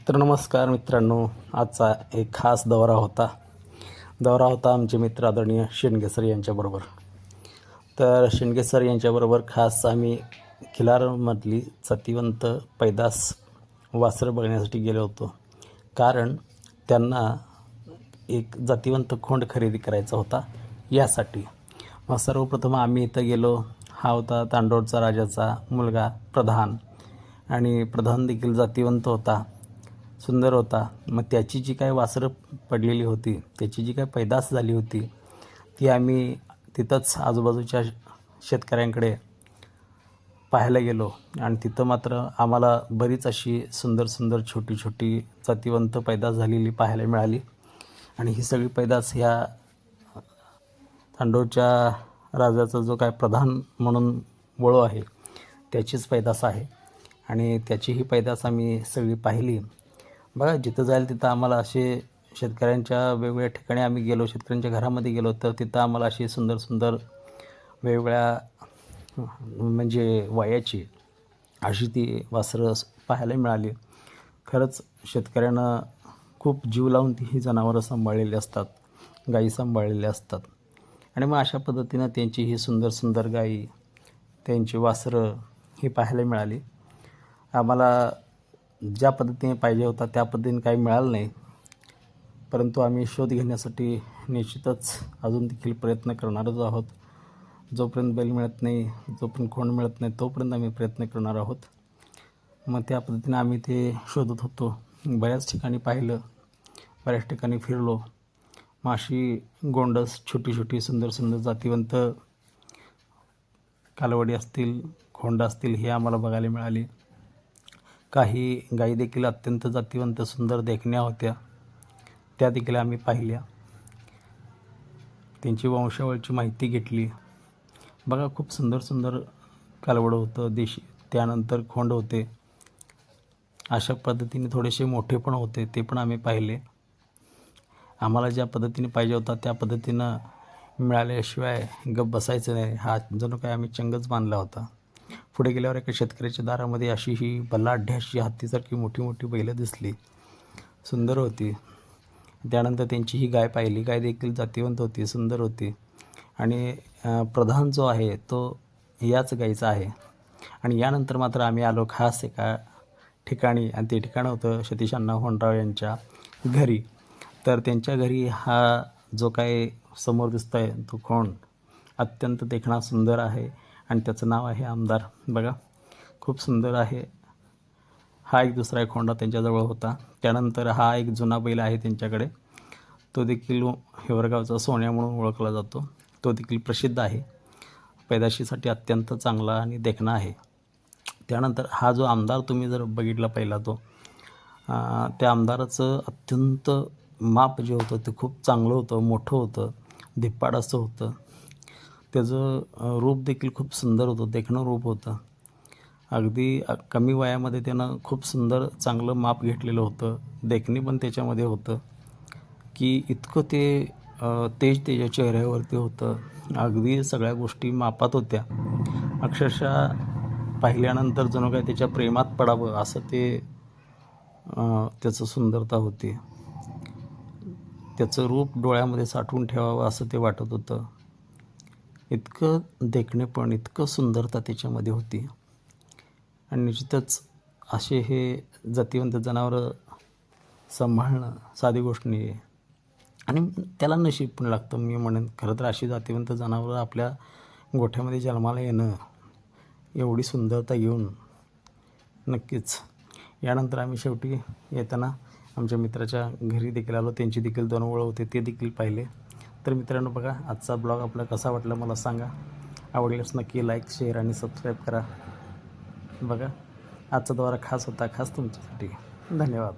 तर नमस्कार मित्रांनो, आजचा एक खास दौरा होता आमचे मित्र आदरणीय शेंडगे सर यांच्याबरोबर. तर शेंडगे सर यांच्याबरोबर खास आम्ही खिलारमधली जातिवंत पैदास वासरं बघण्यासाठी गेलो होतो. कारण त्यांना एक जातिवंत खोंड खरेदी करायचा होता यासाठी. मग सर्वप्रथम आम्ही इथं गेलो. हा होता तांडोळचा राजाचा मुलगा प्रधान, आणि प्रधान देखील जातिवंत होता, सुंदर होता. मग त्याची जी काही वासरं पडलेली होती, त्याची जी काही पैदास झाली होती, ती आम्ही तिथंच आजूबाजूच्या शेतकऱ्यांकडे पाहायला गेलो. आणि तिथं मात्र आम्हाला बरीच अशी सुंदर सुंदर छोटी छोटी जातिवंत पैदास झालेली पाहायला मिळाली. आणि ही सगळी पैदास ह्या तांडोळच्या राजाचा जो काय प्रधान म्हणून वळू आहे त्याचीच पैदास आहे. आणि त्याची ही पैदास आम्ही सगळी पाहिली. बघा, जिथं जाईल तिथं आम्हाला असे शेतकऱ्यांच्या वेगवेगळ्या ठिकाणी आम्ही गेलो, शेतकऱ्यांच्या घरामध्ये गेलो, तर तिथं आम्हाला अशी सुंदर सुंदर वेगवेगळ्या म्हणजे वयाची अशी ती वासरं पाहायला मिळाली. खरंच शेतकऱ्यांना खूप जीव लावून ती ही जनावरं सांभाळलेली असतात, गायी सांभाळलेल्या असतात. आणि मग अशा पद्धतीनं त्यांची ही सुंदर सुंदर गायी, त्यांची वासरं ही पाहायला मिळाली. आम्हाला ज्या पद्धतीने पाहिजे होता त्या पद्धतीने काही मिळालं नाही, परंतु आम्ही शोध घेण्यासाठी निश्चितच अजून देखील प्रयत्न करणारच आहोत. जोपर्यंत बैल मिळत नाही, जोपर्यंत खोंड मिळत नाही, तोपर्यंत आम्ही प्रयत्न करणार आहोत. मग त्या पद्धतीने आम्ही ते शोधत होतो. बऱ्याच ठिकाणी पाहिलं, बऱ्याच ठिकाणी फिरलो. मग अशी गोंडस छोटी छोटी सुंदर सुंदर जातिवंत कालवडी असतील, खोंड असतील, हे आम्हाला बघायला मिळाली. काही गायी देखील अत्यंत जातिवंत सुंदर देखण्या होत्या, त्या देखील आम्ही पाहिल्या. त्यांची वंशावळीची माहिती घेतली. बघा, खूप सुंदर सुंदर कालवडं होतं देशी, त्यानंतर खोंड होते. अशा पद्धतीने थोडेसे मोठे पण होते, ते पण आम्ही पाहिले. आम्हाला ज्या पद्धतीने पाहिजे होता त्या पद्धतीनं मिळाल्याशिवाय गप्प बसायचं नाही, हा जणू काय आम्ही चंगच बांधला होता. पुढे गेल्यावर एका शेतकऱ्याच्या दारामध्ये अशी ही बलाढ्य अशी हत्तीसारखी मोठी मोठी बैलं दिसली, सुंदर होती. त्यानंतर त्यांची ही गाय पाहिली. गाय देखील जातिवंत होती, सुंदर होती. आणि प्रधान जो आहे तो याच गायीचा आहे. आणि यानंतर मात्र आम्ही आलो खास एका ठिकाणी, आणि ते ठिकाण होतं सतीश अण्णा होंडराव यांच्या घरी. तर त्यांच्या घरी हा जो काही समोर दिसतो आहे तो खोंड अत्यंत देखणा सुंदर आहे, आणि त्याचं नाव आहे आमदार. बघा, खूप सुंदर आहे. हा एक दुसरा एक खोंडा त्यांच्याजवळ होता. त्यानंतर हा एक जुना बैल आहे त्यांच्याकडे, तो देखील हिवरगावचा सोन्या म्हणून ओळखला जातो. तो देखील प्रसिद्ध आहे, पैदाशीसाठी अत्यंत चांगला आणि देखणा आहे. त्यानंतर हा जो आमदार तुम्ही जर बघितला पहिला, तो त्या आमदाराचं अत्यंत माप जे होतं ते खूप चांगलं होतं, मोठं होतं, धिप्पाड असं होतं. त्याचं रूप देखील खूप सुंदर होतं, देखणं रूप होतं. अगदी कमी वयामध्ये त्यानं खूप सुंदर चांगलं माप घेतलेलं होतं. देखणी पण त्याच्यामध्ये होतं की इतकं ते तेज त्याच्या चेहऱ्यावरती होतं. अगदी सगळ्या गोष्टी मापात होत्या. अक्षरशः पाहिल्यानंतर जणू काय त्याच्या प्रेमात पडावं असं ते त्याचं सुंदरता होती. त्याचं रूप डोळ्यामध्ये साठवून ठेवावं असं ते वाटत होतं. इतकं देखणेपण, इतकं सुंदरता त्याच्यामध्ये होती. आणि निश्चितच असे हे जातिवंत जनावरं सांभाळणं साधी गोष्ट नाही आहे, आणि त्याला नशीब पण लागतं. मी म्हणेन खरं तर अशी जातिवंत जनावरं आपल्या गोठ्यामध्ये जन्माला येणं, एवढी सुंदरता घेऊन नक्कीच. यानंतर आम्ही शेवटी येताना आमच्या मित्राच्या घरी देखील आलो. त्यांची देखील 2 वळं होते, ते देखील पाहिले. तर मित्रांनो, बघा, आजचा ब्लॉग आपला कसा वाटला मला सांगा. आवडल्यास नक्की लाईक, शेअर आणि सबस्क्राईब करा. बघा, आजचा दौरा खास होता, खास तुमच्यासाठी. धन्यवाद.